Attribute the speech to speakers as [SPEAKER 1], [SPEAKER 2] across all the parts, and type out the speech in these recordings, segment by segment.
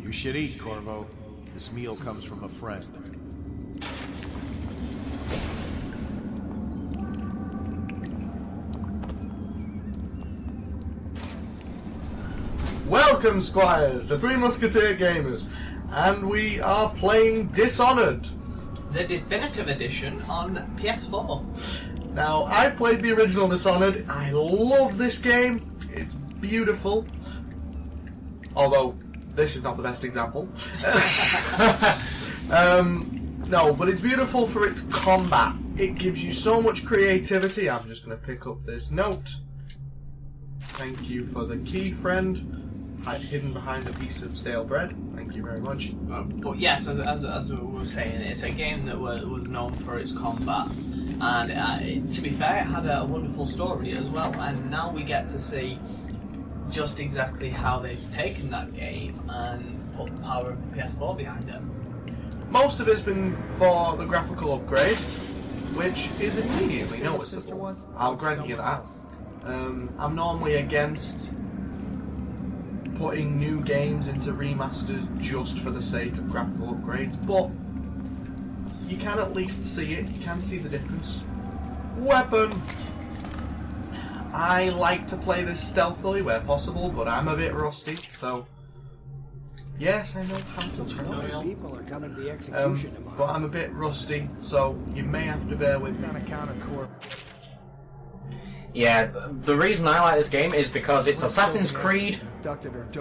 [SPEAKER 1] You should eat, Corvo. This meal comes from a friend.
[SPEAKER 2] Welcome, Squires, to 3MG's Gamers, and we are playing Dishonored.
[SPEAKER 3] The definitive edition on PS4.
[SPEAKER 2] Now, I played the original Dishonored. I love this game. It's beautiful. Although, this is not the best example. No, but it's beautiful for its combat. It gives you so much creativity. I'm just going to pick up this note. Thank you for the key, friend. Hidden behind a piece of stale bread. Thank you very much.
[SPEAKER 3] But yes, as we were saying, it's a game that was known for its combat, and to be fair, it had a wonderful story as well. And now we get to see just exactly how they've taken that game and put the power of the PS4 behind it.
[SPEAKER 2] Most of it's been for the graphical upgrade, which is immediately noticeable. I'll grant you that. I'm normally against putting new games into remasters just for the sake of graphical upgrades, but you can at least see it, you can see the difference. Weapon! I like to play this stealthily where possible, but I'm a bit rusty, so yes, I know how to tutorial.
[SPEAKER 4] People are coming to the execution tomorrow.
[SPEAKER 2] But I'm a bit rusty, so you may have to bear with me.
[SPEAKER 4] On account of core.
[SPEAKER 5] Yeah, the reason I like this game is because it's Assassin's Creed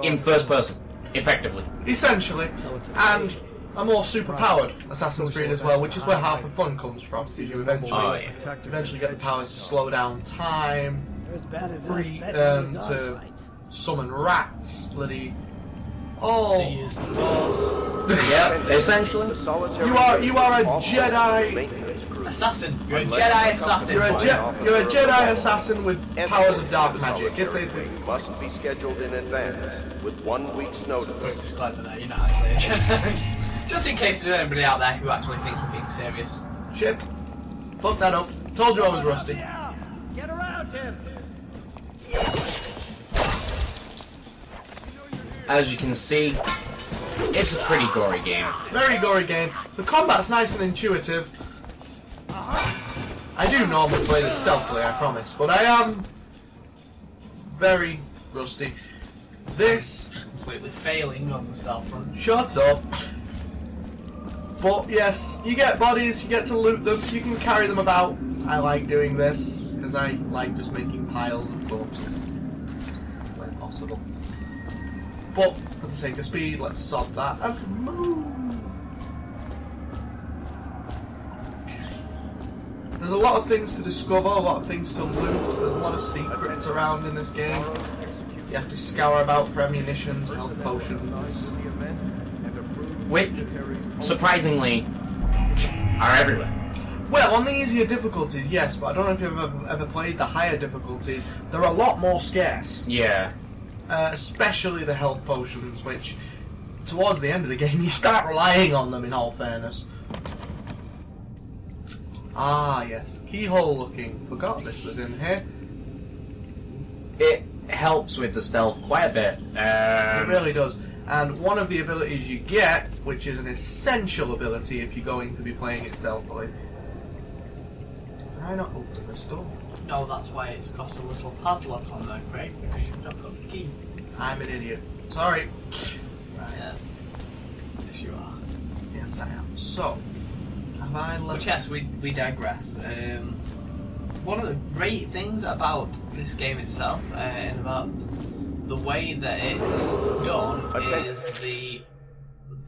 [SPEAKER 5] in first person, effectively.
[SPEAKER 2] Essentially, and a more super-powered Assassin's Creed as well, which is where half the fun comes from. You eventually get the powers to slow down time, to summon rats, bloody... Oh,
[SPEAKER 5] Yeah, essentially.
[SPEAKER 2] You are a Jedi
[SPEAKER 3] Assassin. You're a Jedi assassin.
[SPEAKER 2] You're a Jedi assassin with powers of dark magic. It's
[SPEAKER 6] must be scheduled in advance with 1 week's notice.
[SPEAKER 3] Quick disclaimer there, you're not actually a Jedi. Just in case there's anybody out there who actually thinks we're being serious.
[SPEAKER 2] Shit. Fuck that up. Told you I was rusty.
[SPEAKER 4] Get around him.
[SPEAKER 5] As you can see, it's a pretty gory game.
[SPEAKER 2] Very gory game. The combat's nice and intuitive. I do normally play this stealthily, I promise, but I am very rusty. This...
[SPEAKER 3] Completely failing on the stealth front.
[SPEAKER 2] Shut up. But yes, you get bodies, you get to loot them, you can carry them about. I like doing this, because I like just making piles of corpses when possible. But, for the sake of speed, let's sod that and move. There's a lot of things to discover, a lot of things to loot, there's a lot of secrets around in this game. You have to scour about for ammunitions, health potions.
[SPEAKER 5] Which, surprisingly, are everywhere.
[SPEAKER 2] Well, on the easier difficulties, yes, but I don't know if you've ever played the higher difficulties. They're a lot more scarce.
[SPEAKER 5] Yeah.
[SPEAKER 2] Especially the health potions, which, towards the end of the game, you start relying on them, in all fairness. Ah, yes. Keyhole looking. Forgot this was in here.
[SPEAKER 5] It helps with the stealth quite a bit.
[SPEAKER 2] It really does. And one of the abilities you get, which is an essential ability if you're going to be playing it stealthily. Can I not open this door?
[SPEAKER 3] No, that's why it's got a little padlock on there, Craig, because you've not got the key.
[SPEAKER 2] I'm an idiot. Sorry.
[SPEAKER 3] Right, yes. Yes, you are.
[SPEAKER 2] Yes, I am. So, have I left...
[SPEAKER 3] But yes, we digress. One of the great things about this game itself, and about the way that it's done, is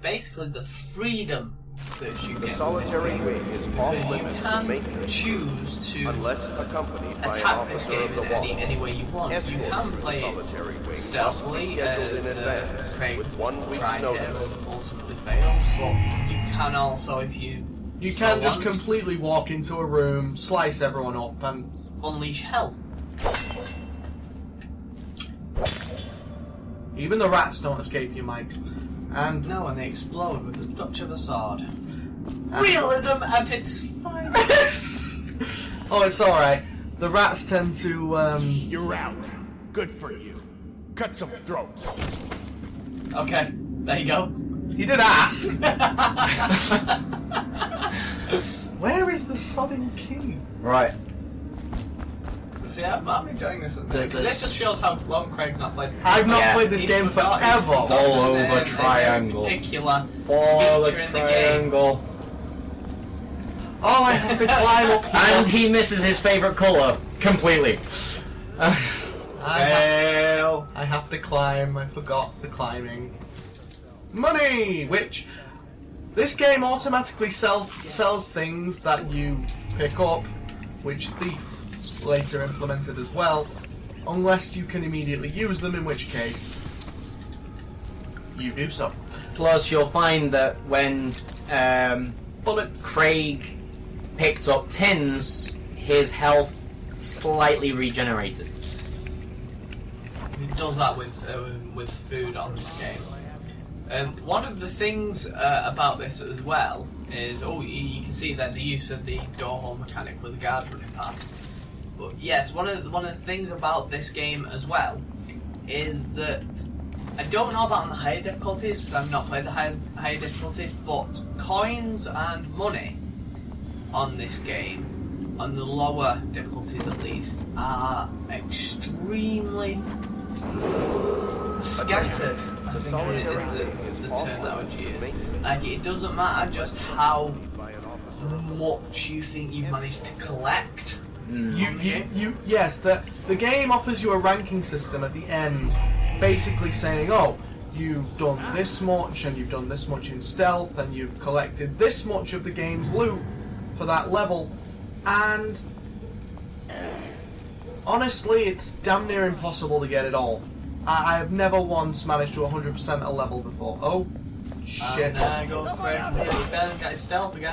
[SPEAKER 3] basically the freedom that you get in this game. Because you can choose to attack this game in any way you want. You can play it stealthily, as Craig tried here and ultimately failed, but you can also, if you
[SPEAKER 2] can just completely walk into a room, slice everyone up, and
[SPEAKER 3] unleash hell.
[SPEAKER 2] Even the rats don't escape you, Mike. And
[SPEAKER 3] no, and they explode with the touch of a sword. Realism at its finest.
[SPEAKER 2] Oh, it's alright. The rats tend to,
[SPEAKER 1] You're out. Good for you. Cut some throats.
[SPEAKER 3] Okay, There you go.
[SPEAKER 2] You did ask. Where is the sodding key?
[SPEAKER 5] Right.
[SPEAKER 3] See, I'm enjoying this because this just shows how long Craig's not played this game.
[SPEAKER 2] I've not
[SPEAKER 5] Yeah.
[SPEAKER 2] played this
[SPEAKER 3] He's
[SPEAKER 2] game
[SPEAKER 3] forgot- he's
[SPEAKER 2] forever.
[SPEAKER 3] forgotten,
[SPEAKER 5] All over
[SPEAKER 3] a
[SPEAKER 5] triangle.
[SPEAKER 3] particular
[SPEAKER 5] For the
[SPEAKER 3] feature in the game.
[SPEAKER 5] triangle.
[SPEAKER 2] Oh, I have to climb up here.
[SPEAKER 5] And he misses his favourite colour completely.
[SPEAKER 2] I have to climb. I forgot the climbing. Money, which this game automatically sells things that you pick up, which Thief later implemented as well, unless you can immediately use them, in which case you do so.
[SPEAKER 5] Plus, you'll find that when
[SPEAKER 2] Bullets.
[SPEAKER 5] Craig picked up tins, his health slightly regenerated.
[SPEAKER 3] It does that with food on this game. One of the things about this as well is, you can see there the use of the door hole mechanic with the guards running past. But yes, one of the things about this game as well is that I don't know about on the higher difficulties because I've not played the higher difficulties, but coins and money on this game, on the lower difficulties at least, are extremely scattered. I think is the term that I would use. Like, it doesn't matter just how much you think you've managed to collect.
[SPEAKER 2] Yes, the game offers you a ranking system at the end, basically saying, oh, you've done this much, and you've done this much in stealth, and you've collected this much of the game's loot for that level, and honestly, it's damn near impossible to get it all. I have never once managed to 100% a level before. Oh, shit.
[SPEAKER 3] And there goes Craig, got his stealth again.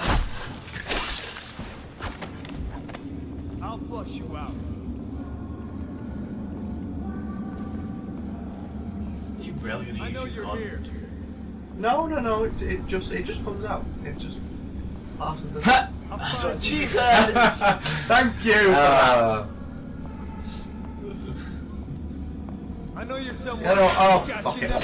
[SPEAKER 4] I'll flush you out.
[SPEAKER 3] Are you really gonna
[SPEAKER 4] I
[SPEAKER 3] use
[SPEAKER 4] know
[SPEAKER 3] your
[SPEAKER 4] you're
[SPEAKER 3] gun?
[SPEAKER 4] here.
[SPEAKER 2] No, it just comes out. It's just part of the...
[SPEAKER 3] That's what she said!
[SPEAKER 2] Thank you!
[SPEAKER 4] I know you're somewhere.
[SPEAKER 2] Oh,
[SPEAKER 4] Got
[SPEAKER 2] fuck
[SPEAKER 4] you
[SPEAKER 2] it.
[SPEAKER 4] now.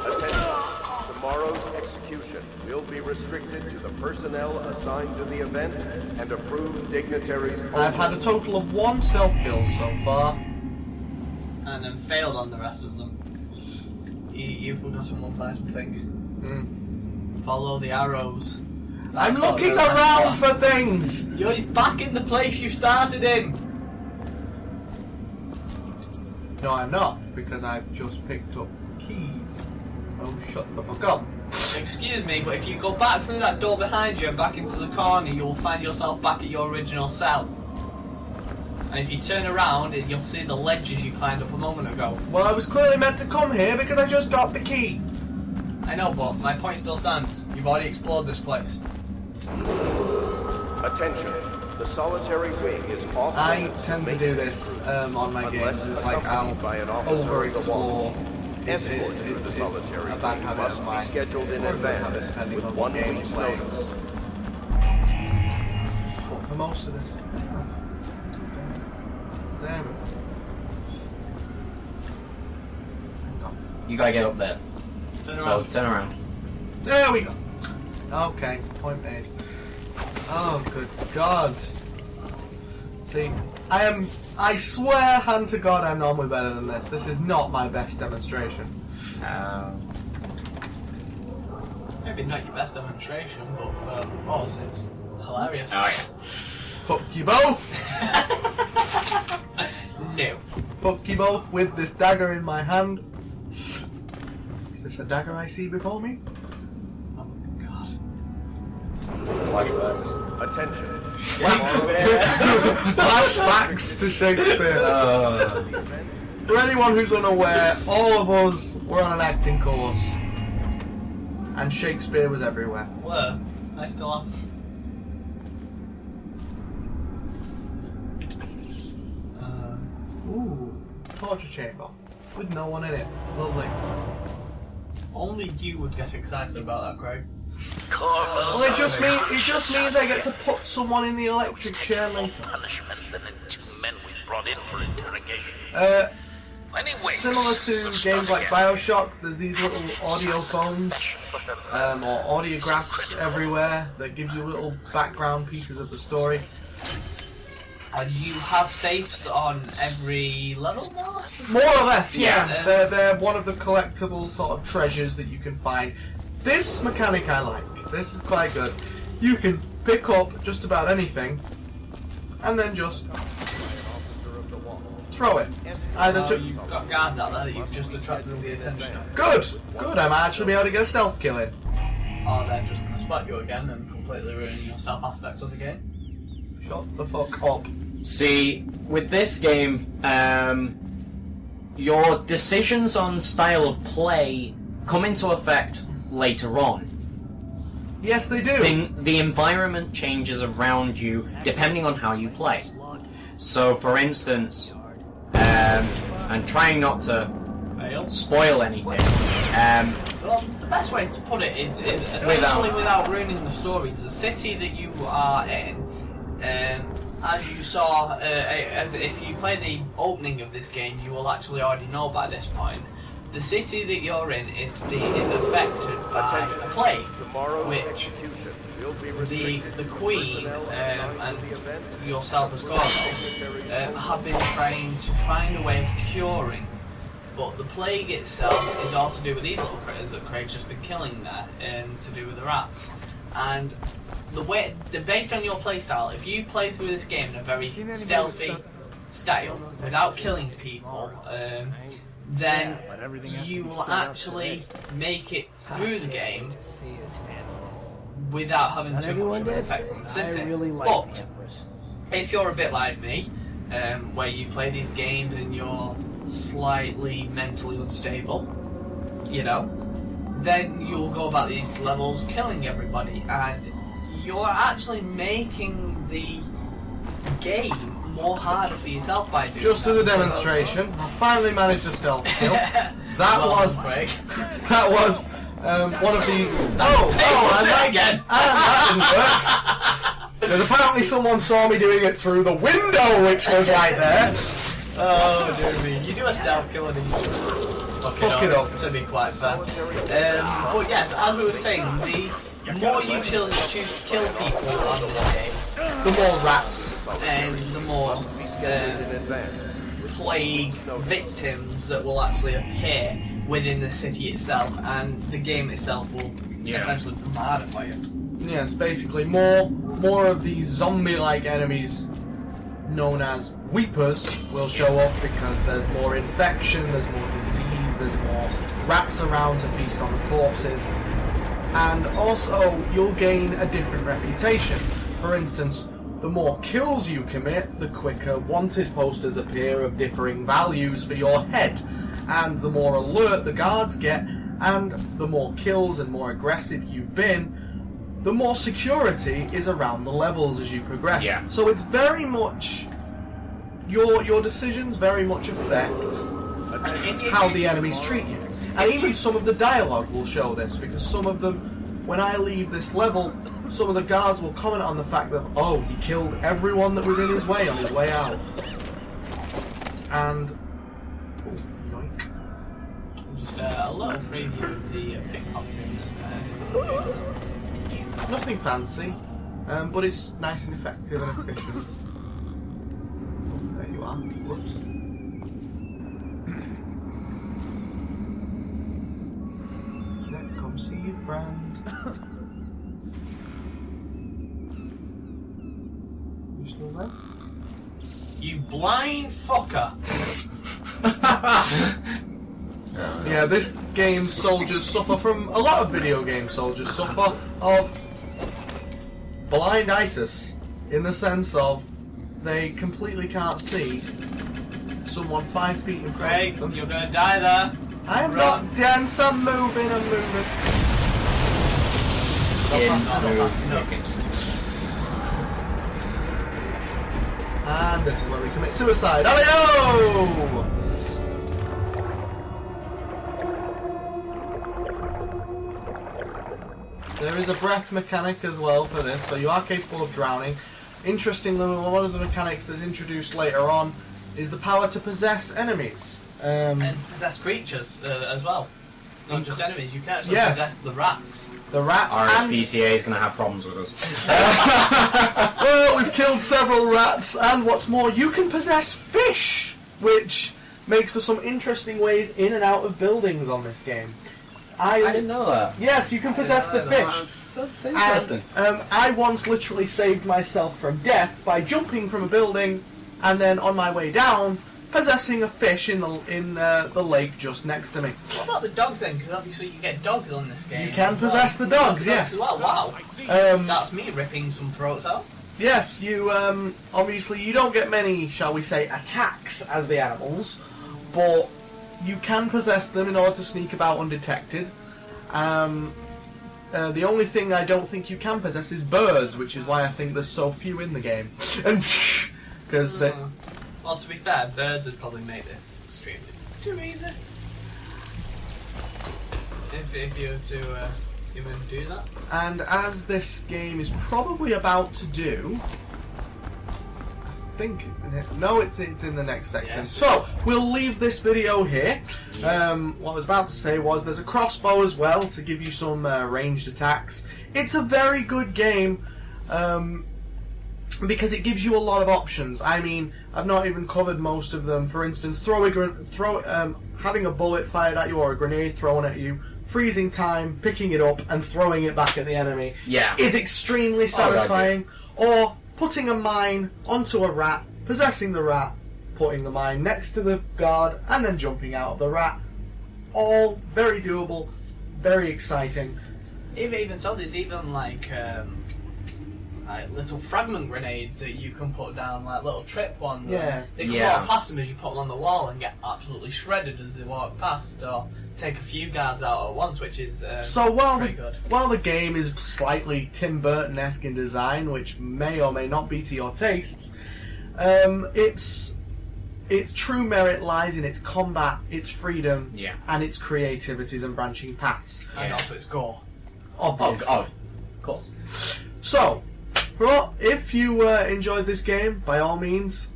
[SPEAKER 6] Attention. Tomorrow's execution will be restricted to the personnel assigned to the event and approved dignitaries only.
[SPEAKER 2] I've had a total of 1 stealth kill so far.
[SPEAKER 3] And then failed on the rest of them. You've forgotten one vital thing. Follow the arrows.
[SPEAKER 2] I'm
[SPEAKER 3] That's what
[SPEAKER 2] looking
[SPEAKER 3] they're
[SPEAKER 2] around
[SPEAKER 3] for.
[SPEAKER 2] for things!
[SPEAKER 3] You're back in the place you started in!
[SPEAKER 2] No, I'm not, because I've just picked up keys. So shut the fuck up.
[SPEAKER 3] Excuse me, but if you go back through that door behind you and back into the corner, you'll find yourself back at your original cell. And if you turn around, you'll see the ledges you climbed up a moment ago.
[SPEAKER 2] Well, I was clearly meant to come here because I just got the key.
[SPEAKER 3] I know, but my point still stands. You've already explored this place.
[SPEAKER 6] Attention. The solitary wing is off.
[SPEAKER 2] I
[SPEAKER 6] limits
[SPEAKER 2] tend to do this on my games.
[SPEAKER 6] Unless
[SPEAKER 2] It's like I'll
[SPEAKER 6] accompanied by an officer of the
[SPEAKER 2] overexplore.
[SPEAKER 6] watch.
[SPEAKER 2] It's
[SPEAKER 6] Escort to the solitary
[SPEAKER 2] a bad
[SPEAKER 6] wing
[SPEAKER 2] habit
[SPEAKER 6] must
[SPEAKER 2] of
[SPEAKER 6] be
[SPEAKER 2] mine.
[SPEAKER 6] scheduled in
[SPEAKER 2] Or a good habit,
[SPEAKER 6] advance
[SPEAKER 2] depending
[SPEAKER 6] with
[SPEAKER 2] on
[SPEAKER 6] 1
[SPEAKER 2] what game
[SPEAKER 6] week's
[SPEAKER 2] I'm playing.
[SPEAKER 6] notice.
[SPEAKER 2] But for most of this. There we go. Hang on.
[SPEAKER 5] You gotta get up there.
[SPEAKER 3] Turn
[SPEAKER 5] So
[SPEAKER 3] around.
[SPEAKER 5] turn around.
[SPEAKER 2] There we go. Okay, point made. Oh, good God. See, I swear, hand to God, I'm normally better than this. This is not my best demonstration.
[SPEAKER 3] Maybe not your best demonstration, but for us, it's hilarious.
[SPEAKER 2] Fuck you both!
[SPEAKER 3] No.
[SPEAKER 2] Fuck you both with this dagger in my hand. Is this a dagger I see before me?
[SPEAKER 3] Oh my God.
[SPEAKER 5] Flashbacks.
[SPEAKER 6] Attention.
[SPEAKER 2] Flashbacks to Shakespeare. For anyone who's unaware, all of us were on an acting course, and Shakespeare was everywhere.
[SPEAKER 3] Were. I still am.
[SPEAKER 2] Ooh, torture chamber with no one in it. Lovely.
[SPEAKER 3] Only you would get excited about that, Craig.
[SPEAKER 2] Well, it just means I get to put someone in the electric chair later.
[SPEAKER 7] Punishment than the 2 men we brought in for interrogation.
[SPEAKER 2] Similar to games like Bioshock, there's these little audio phones or audiographs everywhere that give you little background pieces of the story.
[SPEAKER 3] And you have safes on every level, more or less?
[SPEAKER 2] More or less, yeah.
[SPEAKER 3] Yeah.
[SPEAKER 2] They're one of the collectible sort of treasures that you can find. This mechanic I like. This is quite good. You can pick up just about anything and then just throw it. Either to...
[SPEAKER 3] You've got guards out there that you've just attracted the attention of.
[SPEAKER 2] Good! Good, I might actually be able to get a stealth kill in.
[SPEAKER 3] Or they're just going to spot you again and completely ruin your stealth aspect of the game.
[SPEAKER 2] Shut the fuck up.
[SPEAKER 5] See, with this game, your decisions on style of play come into effect later on.
[SPEAKER 2] Yes, they do.
[SPEAKER 5] The environment changes around you depending on how you play. So, for instance, I'm trying not to
[SPEAKER 3] Fail.
[SPEAKER 5] spoil anything.
[SPEAKER 3] Well, the best way to put it is essentially without ruining the story. The city that you are in, as you saw, as if you play the opening of this game, you will actually already know by this point. The city that you're in is affected by a plague, which the Queen and yourself as Corvo have been trying to find a way of curing. But the plague itself is all to do with these little critters that Craig's just been killing there, to do with the rats. And the way, based on your playstyle, if you play through this game in a very stealthy style, without killing people, then you will actually make it through the game without having too much of an effect on the city. But if you're a bit like me, where you play these games and you're slightly mentally unstable, you know, then you'll go about these levels killing everybody, and you're actually making the game more harder for yourself by doing
[SPEAKER 2] Just
[SPEAKER 3] that.
[SPEAKER 2] as a demonstration, I finally managed a stealth kill. That
[SPEAKER 3] Well
[SPEAKER 2] was
[SPEAKER 3] done, Craig.
[SPEAKER 2] that was one of the
[SPEAKER 3] and
[SPEAKER 2] and
[SPEAKER 3] again.
[SPEAKER 2] that didn't work. Because apparently someone saw me doing it through the window, which was right there.
[SPEAKER 3] Oh dear me! You do a stealth kill and then you just fuck it up to be quite fair. But yes, as we were saying, the more you choose to kill people on this game,
[SPEAKER 2] The more rats.
[SPEAKER 3] and the more plague victims that will actually appear within the city itself, and the game itself will essentially become harder for you.
[SPEAKER 2] Yes, basically more of these zombie-like enemies known as weepers will show up because there's more infection, there's more disease, there's more rats around to feast on the corpses, and also you'll gain a different reputation. For instance, the more kills you commit, the quicker wanted posters appear of differing values for your head, and the more alert the guards get, and the more kills and more aggressive you've been, the more security is around the levels as you progress.
[SPEAKER 5] Yeah.
[SPEAKER 2] So it's very much your decisions very much affect how the enemies treat you. And even some of the dialogue will show this, because some of them, when I leave this level, some of the guards will comment on the fact that, oh, he killed everyone that was in his way on his way out. And... oh, yoink.
[SPEAKER 3] Just a little preview of the pickpocketing.
[SPEAKER 2] Nothing fancy, but it's nice and effective and efficient. There you are. Whoops. Snap, come see your friend. You still there?
[SPEAKER 3] You blind fucker!
[SPEAKER 2] Yeah, this game's soldiers suffer from, a lot of video game soldiers suffer of blinditis, in the sense of they completely can't see someone 5 feet in front
[SPEAKER 3] Craig,
[SPEAKER 2] of them.
[SPEAKER 3] you're gonna die there.
[SPEAKER 2] I am
[SPEAKER 3] Run.
[SPEAKER 2] not dense, I'm moving. And this is where we commit suicide. Alley-o! There is a breath mechanic as well for this, so you are capable of drowning. Interestingly, one of the mechanics that's introduced later on is the power to possess enemies.
[SPEAKER 3] And possess creatures as well. Not just enemies, you can actually
[SPEAKER 2] Yes.
[SPEAKER 3] possess the rats.
[SPEAKER 2] The rats and...
[SPEAKER 5] RSPCA is going to have problems with us.
[SPEAKER 2] Well, we've killed several rats, and what's more, you can possess fish, which makes for some interesting ways in and out of buildings on this game.
[SPEAKER 5] I didn't know that.
[SPEAKER 2] Yes, you can possess the fish.
[SPEAKER 5] That's interesting.
[SPEAKER 2] And I once literally saved myself from death by jumping from a building, and then on my way down, possessing a fish in the lake just next to me.
[SPEAKER 3] What about the dogs then? Because obviously you get dogs on this game.
[SPEAKER 2] You can
[SPEAKER 3] as well.
[SPEAKER 2] possess the dogs, yes.
[SPEAKER 3] as well. Wow. That's me ripping some throats out.
[SPEAKER 2] Yes, you obviously you don't get many, shall we say, attacks as the animals, but you can possess them in order to sneak about undetected. The only thing I don't think you can possess is birds, which is why I think there's so few in the game. And because they.
[SPEAKER 3] Well, to be fair, birds would probably make this extremely too easy. If you were to even do that.
[SPEAKER 2] And as this game is probably about to do, I think it's in it. No, it's in the next section.
[SPEAKER 3] Yes.
[SPEAKER 2] So we'll leave this video here. What I was about to say was there's a crossbow as well to give you some ranged attacks. It's a very good game. Because it gives you a lot of options. I mean, I've not even covered most of them. For instance, having a bullet fired at you or a grenade thrown at you, freezing time, picking it up and throwing it back at the enemy is extremely satisfying. Or putting a mine onto a rat, possessing the rat, putting the mine next to the guard, and then jumping out of the rat. All very doable, very exciting.
[SPEAKER 3] Even so, there's even like little fragment grenades that you can put down, like little trip ones.
[SPEAKER 2] Yeah.
[SPEAKER 3] They can walk past them as you put them on the wall and get absolutely shredded as they walk past, or take a few guards out at once, which is
[SPEAKER 2] so
[SPEAKER 3] pretty good.
[SPEAKER 2] While the game is slightly Tim Burton-esque in design, which may or may not be to your tastes, its true merit lies in its combat, its freedom, and its creativities and branching paths.
[SPEAKER 3] And also its gore.
[SPEAKER 2] Obviously.
[SPEAKER 5] Of course.
[SPEAKER 2] So, if you enjoyed this game, by all means,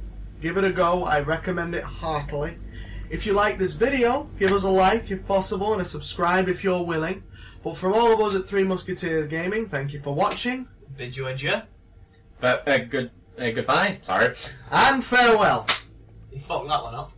[SPEAKER 2] give it a go. I recommend it heartily. If you like this video, give us a like if possible and a subscribe if you're willing. But from all of us at 3 Musketeers Gaming, thank you for watching.
[SPEAKER 3] Bid you adieu.
[SPEAKER 5] Goodbye. Sorry.
[SPEAKER 2] And farewell.
[SPEAKER 3] You fucked that one up.